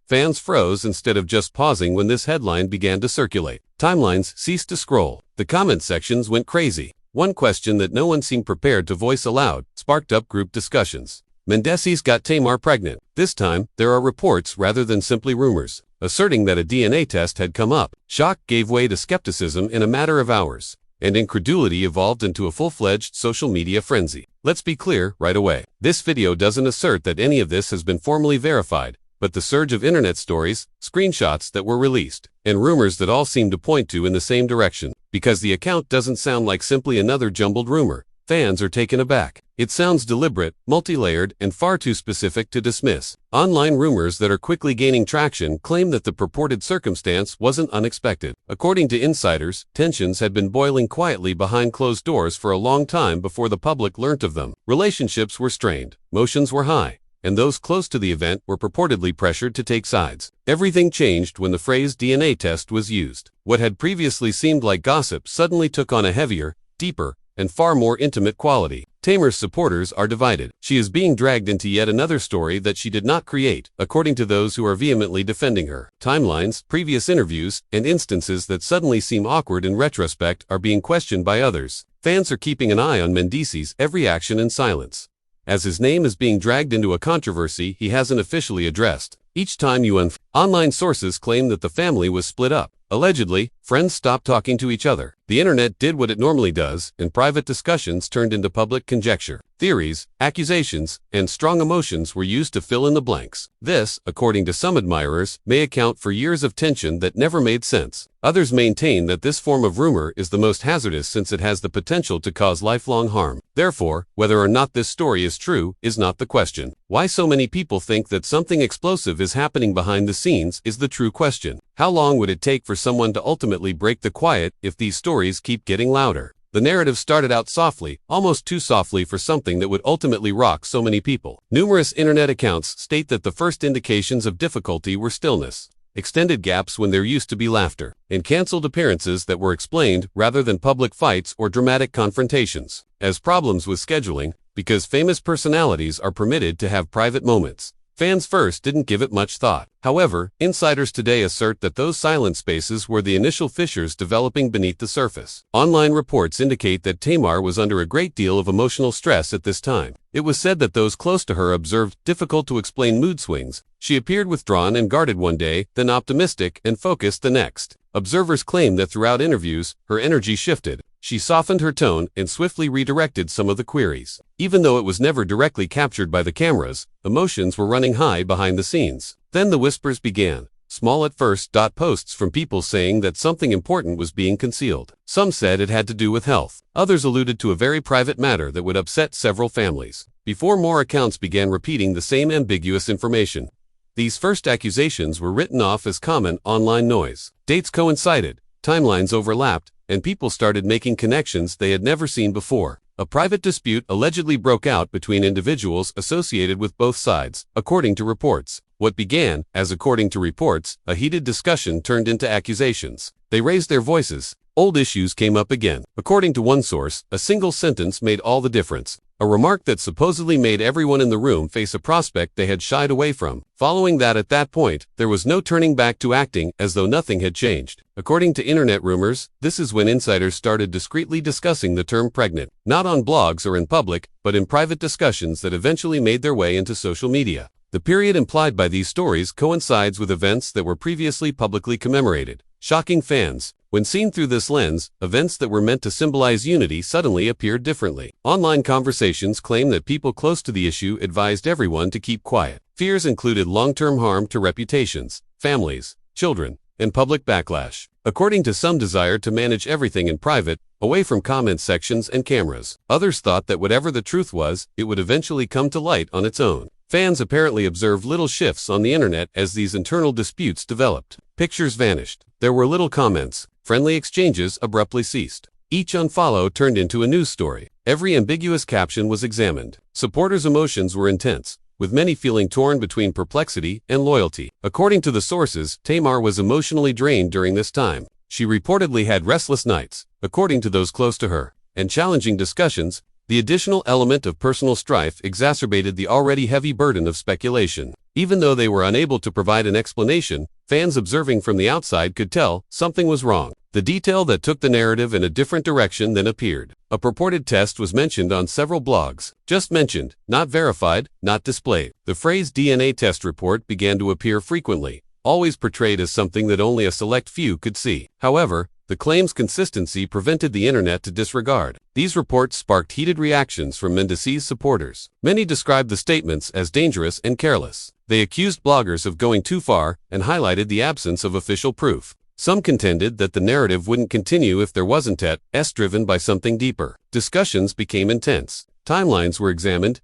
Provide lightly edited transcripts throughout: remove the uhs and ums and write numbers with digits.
Fans froze instead of just pausing when this headline began to circulate. Timelines ceased to scroll. The comment sections went crazy. One question that no one seemed prepared to voice aloud sparked up group discussions. Mendeecees got Tamar pregnant. This time, there are reports rather than simply rumors, asserting that a DNA test had come up. Shock gave way to skepticism in a matter of hours, and incredulity evolved into a full-fledged social media frenzy. Let's be clear right away. This video doesn't assert that any of this has been formally verified, but the surge of internet stories, screenshots that were released, and rumors that all seem to point to in the same direction. Because the account doesn't sound like simply another jumbled rumor, fans are taken aback. It sounds deliberate, multi-layered, and far too specific to dismiss. Online rumors that are quickly gaining traction claim that the purported circumstance wasn't unexpected. According to insiders, tensions had been boiling quietly behind closed doors for a long time before the public learnt of them. Relationships were strained, emotions were high, and those close to the event were purportedly pressured to take sides. Everything changed when the phrase DNA test was used. What had previously seemed like gossip suddenly took on a heavier, deeper, and far more intimate quality. Tamar's supporters are divided. She is being dragged into yet another story that she did not create, according to those who are vehemently defending her. Timelines, previous interviews, and instances that suddenly seem awkward in retrospect are being questioned by others. Fans are keeping an eye on Mendeecees' every action in silence, as his name is being dragged into a controversy he hasn't officially addressed. Each time online sources claim that the family was split up. Allegedly, friends stopped talking to each other. The internet did what it normally does, and private discussions turned into public conjecture. Theories, accusations, and strong emotions were used to fill in the blanks. This, according to some admirers, may account for years of tension that never made sense. Others maintain that this form of rumor is the most hazardous since it has the potential to cause lifelong harm. Therefore, whether or not this story is true is not the question. Why so many people think that something explosive is happening behind the scenes is the true question. How long would it take for someone to ultimately break the quiet if these stories keep getting louder? The narrative started out softly, almost too softly for something that would ultimately rock so many people. Numerous internet accounts state that the first indications of difficulty were stillness, extended gaps when there used to be laughter, and canceled appearances that were explained rather than public fights or dramatic confrontations. As problems with scheduling, because famous personalities are permitted to have private moments, fans first didn't give it much thought. However, insiders today assert that those silent spaces were the initial fissures developing beneath the surface. Online reports indicate that Tamar was under a great deal of emotional stress at this time. It was said that those close to her observed difficult-to-explain mood swings. She appeared withdrawn and guarded one day, then optimistic and focused the next. Observers claim that throughout interviews, her energy shifted. She softened her tone and swiftly redirected some of the queries. Even though it was never directly captured by the cameras, emotions were running high behind the scenes. Then the whispers began, small at first. Posts from people saying that something important was being concealed. Some said it had to do with health. Others alluded to a very private matter that would upset several families. Before more accounts began repeating the same ambiguous information, these first accusations were written off as common online noise. Dates coincided, timelines overlapped, and people started making connections they had never seen before. A private dispute allegedly broke out between individuals associated with both sides, according to reports. What began as, according to reports, a heated discussion turned into accusations. They raised their voices. Old issues came up again. According to one source, a single sentence made all the difference. A remark that supposedly made everyone in the room face a prospect they had shied away from. Following that, at that point, there was no turning back to acting as though nothing had changed. According to internet rumors, this is when insiders started discreetly discussing the term pregnant, not on blogs or in public, but in private discussions that eventually made their way into social media. The period implied by these stories coincides with events that were previously publicly commemorated, shocking fans. When seen through this lens, events that were meant to symbolize unity suddenly appeared differently. Online conversations claim that people close to the issue advised everyone to keep quiet. Fears included long-term harm to reputations, families, children, and public backlash. According to some, desire to manage everything in private, away from comment sections and cameras. Others thought that whatever the truth was, it would eventually come to light on its own. Fans apparently observed little shifts on the internet as these internal disputes developed. Pictures vanished. There were little comments. Friendly exchanges abruptly ceased. Each unfollow turned into a news story. Every ambiguous caption was examined. Supporters' emotions were intense, with many feeling torn between perplexity and loyalty. According to the sources, Tamar was emotionally drained during this time. She reportedly had restless nights, according to those close to her, and challenging discussions. The additional element of personal strife exacerbated the already heavy burden of speculation. Even though they were unable to provide an explanation, fans observing from the outside could tell something was wrong. The detail that took the narrative in a different direction then appeared. A purported test was mentioned on several blogs. Just mentioned, not verified, not displayed. The phrase DNA test report began to appear frequently, always portrayed as something that only a select few could see. However, the claim's consistency prevented the internet to disregard. These reports sparked heated reactions from Mendeecees supporters. Many described the statements as dangerous and careless. They accused bloggers of going too far and highlighted the absence of official proof. Some contended that the narrative wouldn't continue if there wasn't driven by something deeper. Discussions became intense. Timelines were examined.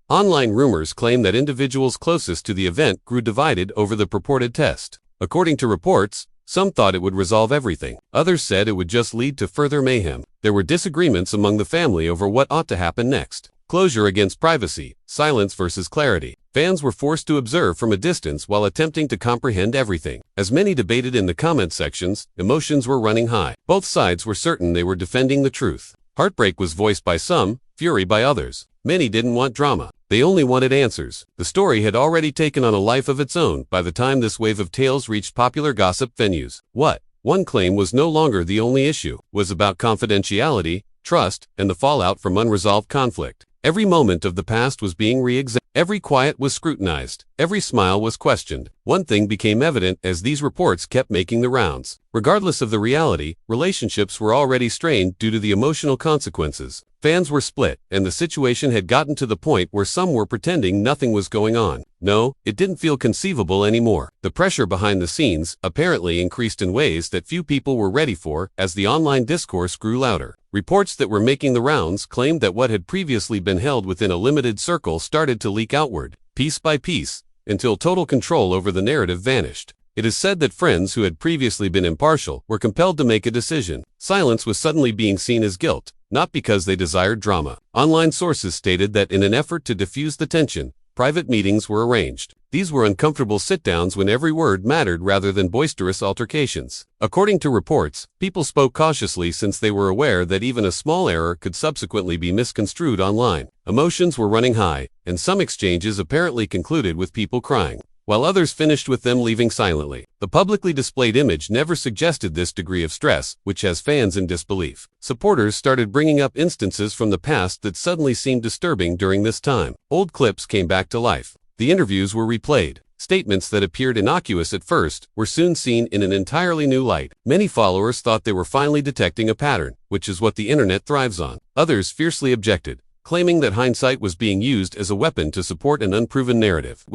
Online rumors claim that individuals closest to the event grew divided over the purported test. According to reports, some thought it would resolve everything. Others said it would just lead to further mayhem. There were disagreements among the family over what ought to happen next. Closure against privacy, silence versus clarity. Fans were forced to observe from a distance while attempting to comprehend everything. As many debated in the comment sections, emotions were running high. Both sides were certain they were defending the truth. Heartbreak was voiced by some, fury by others. Many didn't want drama. They only wanted answers. The story had already taken on a life of its own by the time this wave of tales reached popular gossip venues. What one claim was no longer the only issue, was about confidentiality, trust, and the fallout from unresolved conflict. Every moment of the past was being re-examined. Every quiet was scrutinized. Every smile was questioned. One thing became evident as these reports kept making the rounds. Regardless of the reality, relationships were already strained due to the emotional consequences. Fans were split, and the situation had gotten to the point where some were pretending nothing was going on. No, it didn't feel conceivable anymore. The pressure behind the scenes apparently increased in ways that few people were ready for as the online discourse grew louder. Reports that were making the rounds claimed that what had previously been held within a limited circle started to leak outward, piece by piece, until total control over the narrative vanished. It is said that friends who had previously been impartial were compelled to make a decision. Silence was suddenly being seen as guilt, not because they desired drama. Online sources stated that in an effort to diffuse the tension, private meetings were arranged. These were uncomfortable sit-downs when every word mattered rather than boisterous altercations. According to reports, people spoke cautiously since they were aware that even a small error could subsequently be misconstrued online. Emotions were running high, and some exchanges apparently concluded with people crying, while others finished with them leaving silently. The publicly displayed image never suggested this degree of stress, which has fans in disbelief. Supporters started bringing up instances from the past that suddenly seemed disturbing during this time. Old clips came back to life. The interviews were replayed. Statements that appeared innocuous at first were soon seen in an entirely new light. Many followers thought they were finally detecting a pattern, which is what the internet thrives on. Others fiercely objected, claiming that hindsight was being used as a weapon to support an unproven narrative.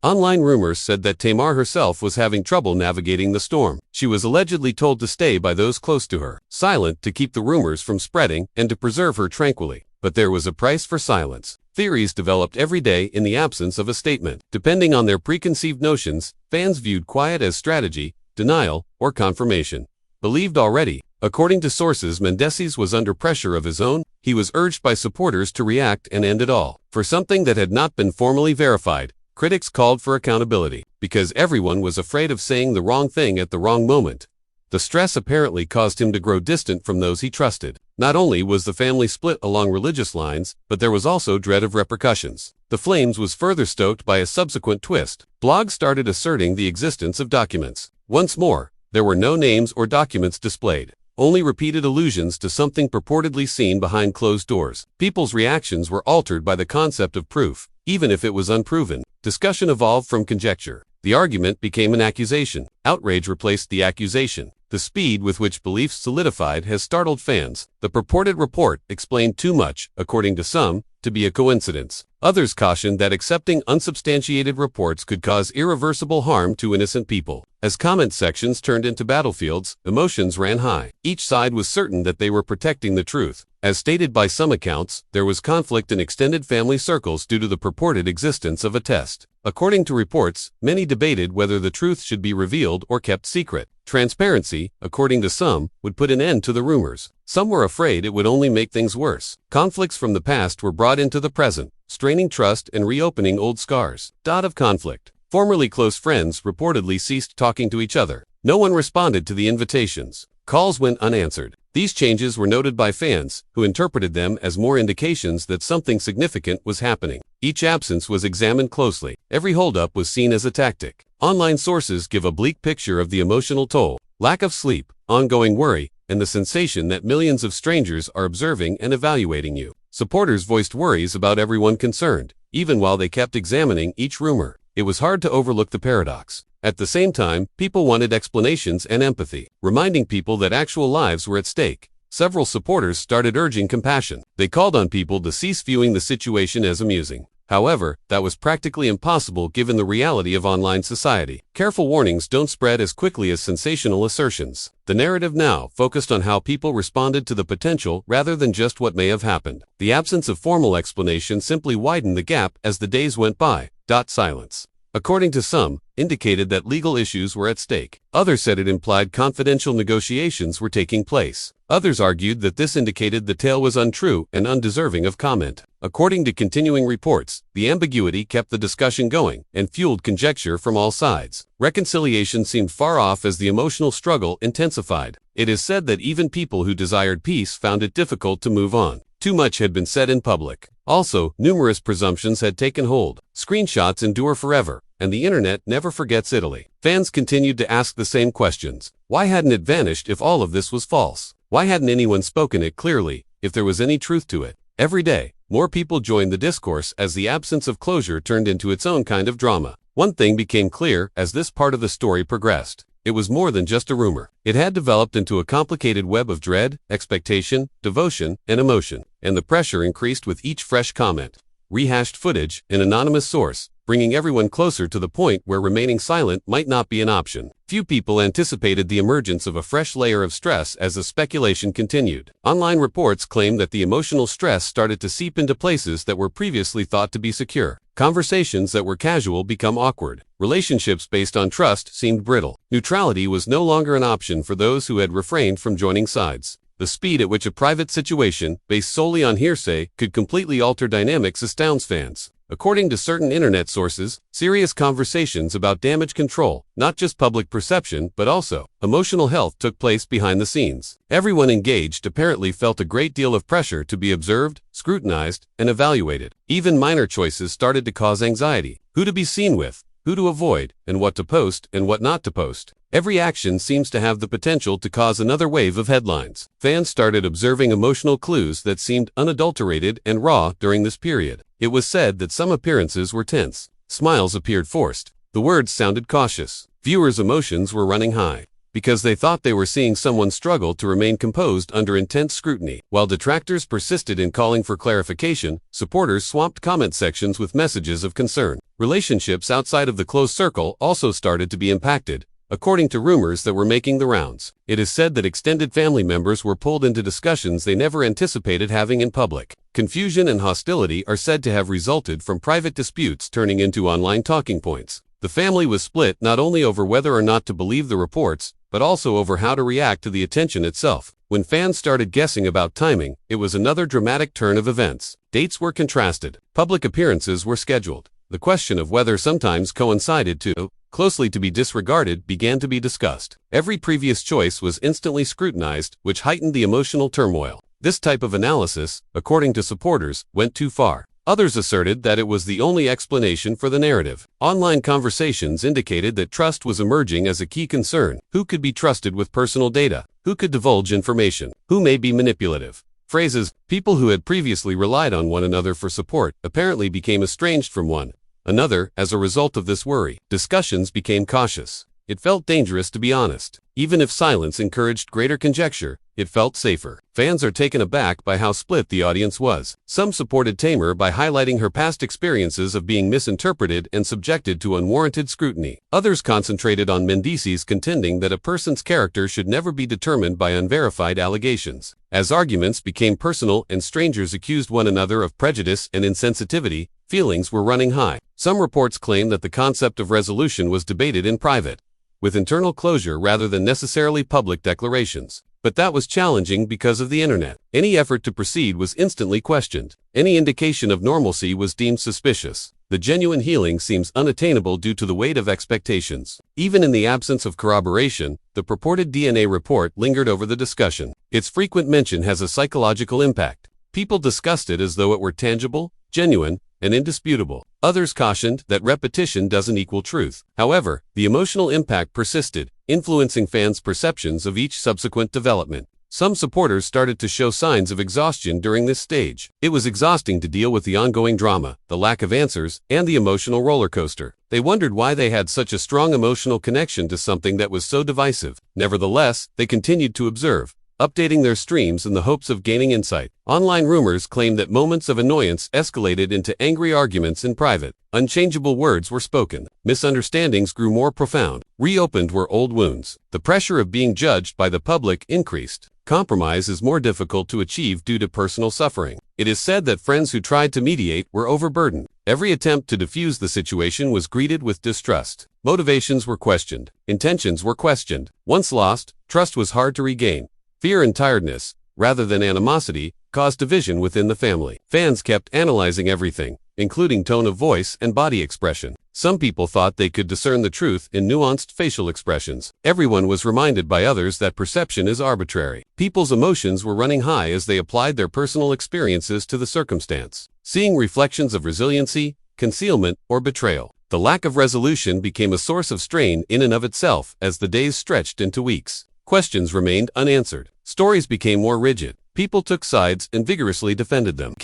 Online rumors said that Tamar herself was having trouble navigating the storm. She was allegedly told to stay by those close to her, silent to keep the rumors from spreading and to preserve her tranquilly. But there was a price for silence. Theories developed every day in the absence of a statement. Depending on their preconceived notions, fans viewed quiet as strategy, denial, or confirmation. Believed already. According to sources, Mendeecees was under pressure of his own. He was urged by supporters to react and end it all. For something that had not been formally verified, critics called for accountability. Because everyone was afraid of saying the wrong thing at the wrong moment. The stress apparently caused him to grow distant from those he trusted. Not only was the family split along religious lines, but there was also dread of repercussions. The flames was further stoked by a subsequent twist. Blogs started asserting the existence of documents. Once more, there were no names or documents displayed, only repeated allusions to something purportedly seen behind closed doors. People's reactions were altered by the concept of proof, even if it was unproven. Discussion evolved from conjecture. The argument became an accusation. Outrage replaced the accusation. The speed with which beliefs solidified has startled fans. The purported report explained too much, according to some, to be a coincidence. Others cautioned that accepting unsubstantiated reports could cause irreversible harm to innocent people. As comment sections turned into battlefields, emotions ran high. Each side was certain that they were protecting the truth. As stated by some accounts, there was conflict in extended family circles due to the purported existence of a test. According to reports, many debated whether the truth should be revealed or kept secret. Transparency, according to some, would put an end to the rumors. Some were afraid it would only make things worse. Conflicts from the past were brought into the present, straining trust and reopening old scars. Of conflict. Formerly close friends reportedly ceased talking to each other. No one responded to the invitations. Calls went unanswered. These changes were noted by fans, who interpreted them as more indications that something significant was happening. Each absence was examined closely. Every holdup was seen as a tactic. Online sources give a bleak picture of the emotional toll, lack of sleep, ongoing worry, and the sensation that millions of strangers are observing and evaluating you. Supporters voiced worries about everyone concerned, even while they kept examining each rumor. It was hard to overlook the paradox. At the same time, people wanted explanations and empathy, reminding people that actual lives were at stake. Several supporters started urging compassion. They called on people to cease viewing the situation as amusing. However, that was practically impossible given the reality of online society. Careful warnings don't spread as quickly as sensational assertions. The narrative now focused on how people responded to the potential rather than just what may have happened. The absence of formal explanation simply widened the gap as the days went by. Silence, according to some, indicated that legal issues were at stake. Others said it implied confidential negotiations were taking place. Others argued that this indicated the tale was untrue and undeserving of comment. According to continuing reports, the ambiguity kept the discussion going and fueled conjecture from all sides. Reconciliation seemed far off as the emotional struggle intensified. It is said that even people who desired peace found it difficult to move on. Too much had been said in public. Also, numerous presumptions had taken hold. Screenshots endure forever, and the internet never forgets Italy. Fans continued to ask the same questions. Why hadn't it vanished if all of this was false? Why hadn't anyone spoken it clearly, if there was any truth to it? Every day, more people joined the discourse as the absence of closure turned into its own kind of drama. One thing became clear as this part of the story progressed. It was more than just a rumor. It had developed into a complicated web of dread, expectation, devotion, and emotion, and the pressure increased with each fresh comment, rehashed footage, and anonymous source, bringing everyone closer to the point where remaining silent might not be an option. Few people anticipated the emergence of a fresh layer of stress as the speculation continued. Online reports claimed that the emotional stress started to seep into places that were previously thought to be secure. Conversations that were casual become awkward. Relationships based on trust seemed brittle. Neutrality was no longer an option for those who had refrained from joining sides. The speed at which a private situation, based solely on hearsay, could completely alter dynamics astounds fans. According to certain internet sources, serious conversations about damage control, not just public perception but also emotional health, took place behind the scenes. Everyone engaged apparently felt a great deal of pressure to be observed, scrutinized, and evaluated. Even minor choices started to cause anxiety. Who to be seen with, who to avoid, and what to post and what not to post. Every action seems to have the potential to cause another wave of headlines. Fans started observing emotional clues that seemed unadulterated and raw during this period. It was said that some appearances were tense. Smiles appeared forced. The words sounded cautious. Viewers' emotions were running high, because they thought they were seeing someone struggle to remain composed under intense scrutiny. While detractors persisted in calling for clarification, supporters swamped comment sections with messages of concern. Relationships outside of the close circle also started to be impacted. According to rumors that were making the rounds, it is said that extended family members were pulled into discussions they never anticipated having in public. Confusion and hostility are said to have resulted from private disputes turning into online talking points. The family was split not only over whether or not to believe the reports, but also over how to react to the attention itself. When fans started guessing about timing, it was another dramatic turn of events. Dates were contrasted. Public appearances were scheduled. The question of whether sometimes coincided too closely to be disregarded began to be discussed. Every previous choice was instantly scrutinized, which heightened the emotional turmoil. This type of analysis, according to supporters, went too far. Others asserted that it was the only explanation for the narrative. Online conversations indicated that trust was emerging as a key concern. Who could be trusted with personal data? Who could divulge information? Who may be manipulative? Phrases, people who had previously relied on one another for support, apparently became estranged from one another as a result of this worry. Discussions became cautious. It felt dangerous to be honest. Even if silence encouraged greater conjecture, it felt safer. Fans are taken aback by how split the audience was. Some supported Tamar by highlighting her past experiences of being misinterpreted and subjected to unwarranted scrutiny. Others concentrated on Mendeecees, contending that a person's character should never be determined by unverified allegations. As arguments became personal and strangers accused one another of prejudice and insensitivity, feelings were running high. Some reports claim that the concept of resolution was debated in private, with internal closure rather than necessarily public declarations. But that was challenging because of the internet. Any effort to proceed was instantly questioned. Any indication of normalcy was deemed suspicious. The genuine healing seems unattainable due to the weight of expectations. Even in the absence of corroboration, the purported DNA report lingered over the discussion. Its frequent mention has a psychological impact. People discussed it as though it were tangible, genuine, and indisputable. Others cautioned that repetition doesn't equal truth. However, the emotional impact persisted, influencing fans' perceptions of each subsequent development. Some supporters started to show signs of exhaustion during this stage. It was exhausting to deal with the ongoing drama, the lack of answers, and the emotional roller coaster. They wondered why they had such a strong emotional connection to something that was so divisive. Nevertheless, they continued to observe, updating their streams in the hopes of gaining insight. Online rumors claimed that moments of annoyance escalated into angry arguments in private. Unchangeable words were spoken. Misunderstandings grew more profound. Reopened were old wounds. The pressure of being judged by the public increased. Compromise is more difficult to achieve due to personal suffering. It is said that friends who tried to mediate were overburdened. Every attempt to diffuse the situation was greeted with distrust. Motivations were questioned. Intentions were questioned. Once lost, trust was hard to regain. Fear and tiredness, rather than animosity, caused division within the family. Fans kept analyzing everything, including tone of voice and body expression. Some people thought they could discern the truth in nuanced facial expressions. Everyone was reminded by others that perception is arbitrary. People's emotions were running high as they applied their personal experiences to the circumstance, seeing reflections of resiliency, concealment, or betrayal. The lack of resolution became a source of strain in and of itself as the days stretched into weeks. Questions remained unanswered. Stories became more rigid. People took sides and vigorously defended them.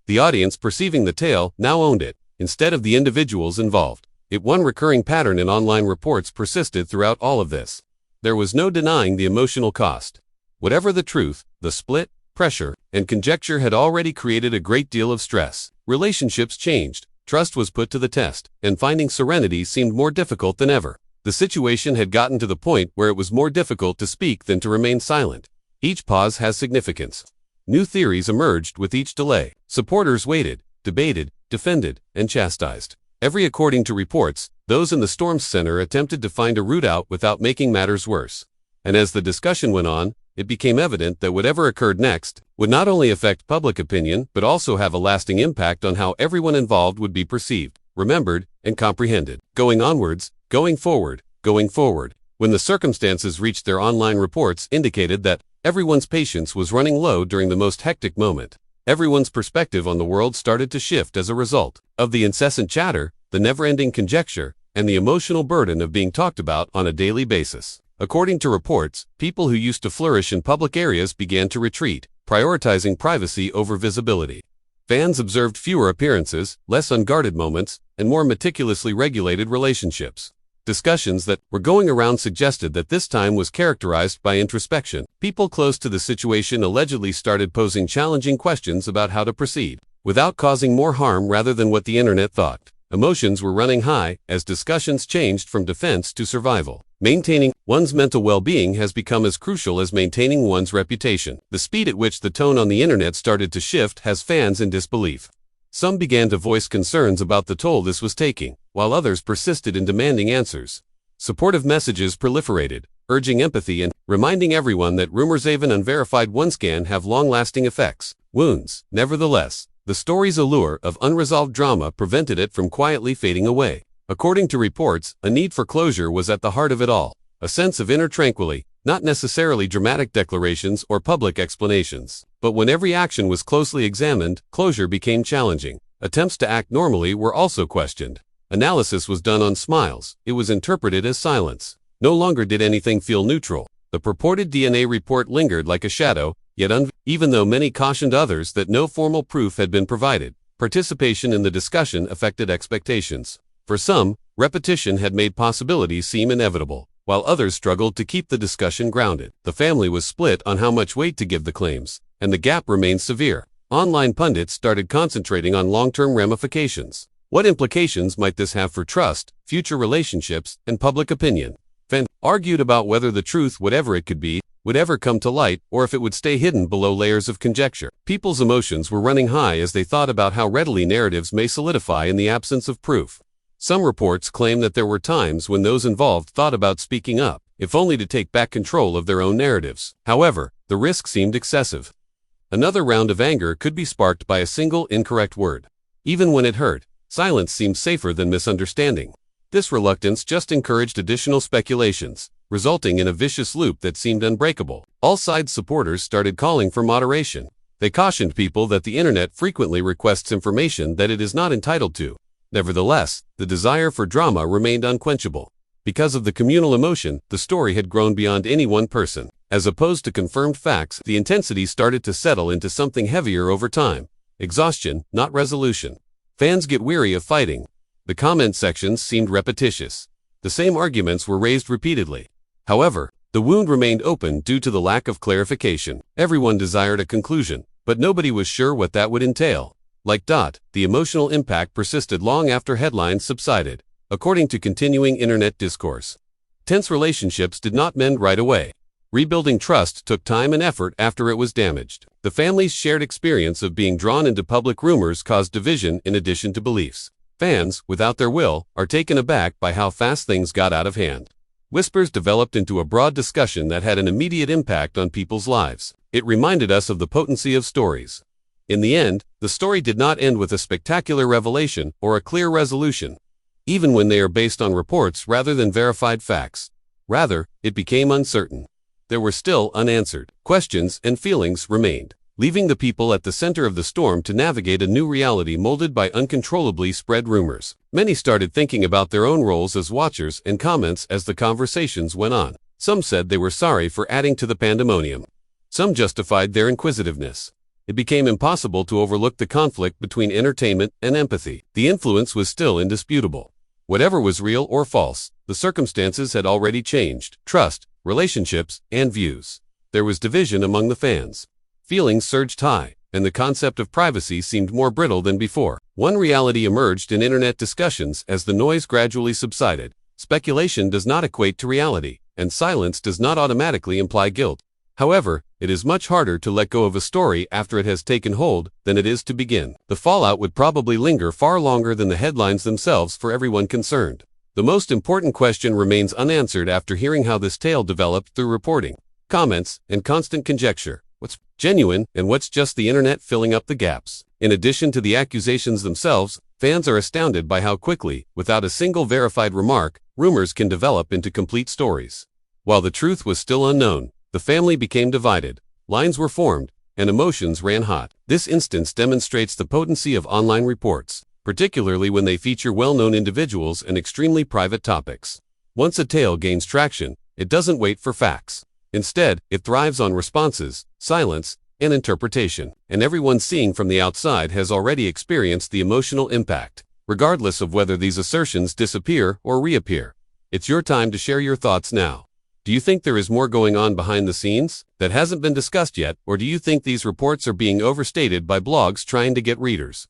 The audience perceiving the tale now owned it, instead of the individuals involved. One recurring pattern in online reports persisted throughout all of this. There was no denying the emotional cost. Whatever the truth, the split, pressure, and conjecture had already created a great deal of stress. Relationships changed, trust was put to the test, and finding serenity seemed more difficult than ever. The situation had gotten to the point where it was more difficult to speak than to remain silent. Each pause has significance. New theories emerged with each delay. Supporters waited, debated, defended, and chastised. According to reports, those in the storm's center attempted to find a route out without making matters worse. And as the discussion went on, it became evident that whatever occurred next would not only affect public opinion but also have a lasting impact on how everyone involved would be perceived, remembered, and comprehended. Going forward. When the circumstances reached their online reports indicated that everyone's patience was running low during the most hectic moment. Everyone's perspective on the world started to shift as a result of the incessant chatter, the never-ending conjecture, and the emotional burden of being talked about on a daily basis. According to reports, people who used to flourish in public areas began to retreat, prioritizing privacy over visibility. Fans observed fewer appearances, less unguarded moments, and more meticulously regulated relationships. Discussions that were going around suggested that this time was characterized by introspection. People close to the situation allegedly started posing challenging questions about how to proceed, without causing more harm rather than what the internet thought. Emotions were running high as discussions changed from defense to survival. Maintaining one's mental well-being has become as crucial as maintaining one's reputation. The speed at which the tone on the internet started to shift has fans in disbelief. Some began to voice concerns about the toll this was taking, while others persisted in demanding answers. Supportive messages proliferated, urging empathy and reminding everyone that rumors, even unverified ones, can have long-lasting effects. Wounds. Nevertheless, the story's allure of unresolved drama prevented it from quietly fading away. According to reports, a need for closure was at the heart of it all, a sense of inner tranquility, not necessarily dramatic declarations or public explanations. But when every action was closely examined, closure became challenging. Attempts to act normally were also questioned. Analysis was done on smiles. It was interpreted as silence. No longer did anything feel neutral. The purported DNA report lingered like a shadow, yet even though many cautioned others that no formal proof had been provided, participation in the discussion affected expectations. For some, repetition had made possibilities seem inevitable, while others struggled to keep the discussion grounded. The family was split on how much weight to give the claims, and the gap remained severe. Online pundits started concentrating on long-term ramifications. What implications might this have for trust, future relationships, and public opinion? Fans argued about whether the truth, whatever it could be, would ever come to light, or if it would stay hidden below layers of conjecture. People's emotions were running high as they thought about how readily narratives may solidify in the absence of proof. Some reports claim that there were times when those involved thought about speaking up, if only to take back control of their own narratives. However, the risk seemed excessive. Another round of anger could be sparked by a single incorrect word. Even when it hurt, silence seemed safer than misunderstanding. This reluctance just encouraged additional speculations, resulting in a vicious loop that seemed unbreakable. All sides' supporters started calling for moderation. They cautioned people that the internet frequently requests information that it is not entitled to. Nevertheless, the desire for drama remained unquenchable. Because of the communal emotion, the story had grown beyond any one person. As opposed to confirmed facts, the intensity started to settle into something heavier over time. Exhaustion, not resolution. Fans get weary of fighting. The comment sections seemed repetitious. The same arguments were raised repeatedly. However, the wound remained open due to the lack of clarification. Everyone desired a conclusion, but nobody was sure what that would entail. Like Dot, the emotional impact persisted long after headlines subsided, according to continuing internet discourse. Tense relationships did not mend right away. Rebuilding trust took time and effort after it was damaged. The family's shared experience of being drawn into public rumors caused division in addition to beliefs. Fans, without their will, are taken aback by how fast things got out of hand. Whispers developed into a broad discussion that had an immediate impact on people's lives. It reminded us of the potency of stories. In the end, the story did not end with a spectacular revelation or a clear resolution, even when they are based on reports rather than verified facts. Rather, it became uncertain. There were still unanswered questions, and feelings remained, leaving the people at the center of the storm to navigate a new reality molded by uncontrollably spread rumors. Many started thinking about their own roles as watchers and comments as the conversations went on. Some said they were sorry for adding to the pandemonium. Some justified their inquisitiveness. It became impossible to overlook the conflict between entertainment and empathy. The influence was still indisputable. Whatever was real or false, the circumstances had already changed. Trust, relationships, and views. There was division among the fans. Feelings surged high, and the concept of privacy seemed more brittle than before. One reality emerged in internet discussions as the noise gradually subsided. Speculation does not equate to reality, and silence does not automatically imply guilt. However, it is much harder to let go of a story after it has taken hold than it is to begin. The fallout would probably linger far longer than the headlines themselves for everyone concerned. The most important question remains unanswered after hearing how this tale developed through reporting, comments, and constant conjecture. What's genuine and what's just the internet filling up the gaps? In addition to the accusations themselves, fans are astounded by how quickly, without a single verified remark, rumors can develop into complete stories. While the truth was still unknown, the family became divided, lines were formed, and emotions ran hot. This instance demonstrates the potency of online reports, particularly when they feature well-known individuals and extremely private topics. Once a tale gains traction, it doesn't wait for facts. Instead, it thrives on responses, silence, and interpretation. And everyone seeing from the outside has already experienced the emotional impact, regardless of whether these assertions disappear or reappear. It's your time to share your thoughts now. Do you think there is more going on behind the scenes that hasn't been discussed yet, or do you think these reports are being overstated by blogs trying to get readers?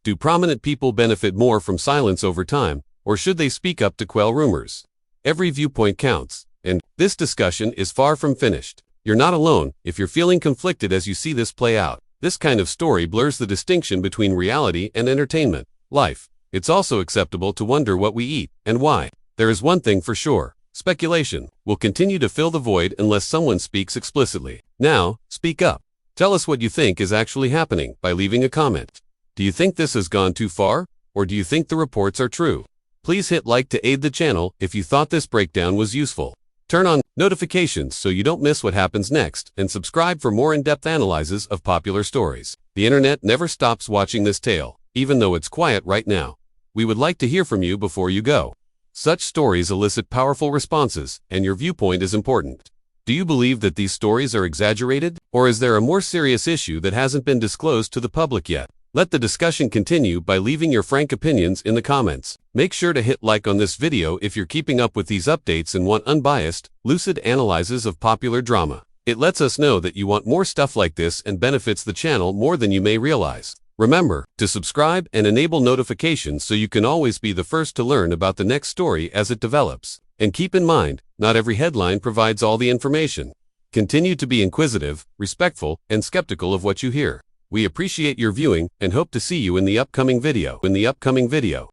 Do prominent people benefit more from silence over time, or should they speak up to quell rumors? Every viewpoint counts, and this discussion is far from finished. You're not alone if you're feeling conflicted as you see this play out. This kind of story blurs the distinction between reality and entertainment, life. It's also acceptable to wonder what we eat and why. There is one thing for sure. Speculation will continue to fill the void unless someone speaks explicitly. Now, speak up. Tell us what you think is actually happening by leaving a comment. Do you think this has gone too far, or do you think the reports are true? Please hit like to aid the channel if you thought this breakdown was useful. Turn on notifications so you don't miss what happens next, and subscribe for more in-depth analyses of popular stories. The internet never stops watching this tale, even though it's quiet right now. We would like to hear from you before you go. Such stories elicit powerful responses, and your viewpoint is important. Do you believe that these stories are exaggerated, or is there a more serious issue that hasn't been disclosed to the public yet? Let the discussion continue by leaving your frank opinions in the comments. Make sure to hit like on this video if you're keeping up with these updates and want unbiased, lucid analyses of popular drama. It lets us know that you want more stuff like this and benefits the channel more than you may realize. Remember to subscribe and enable notifications so you can always be the first to learn about the next story as it develops. And keep in mind, not every headline provides all the information. Continue to be inquisitive, respectful, and skeptical of what you hear. We appreciate your viewing and hope to see you in the upcoming video.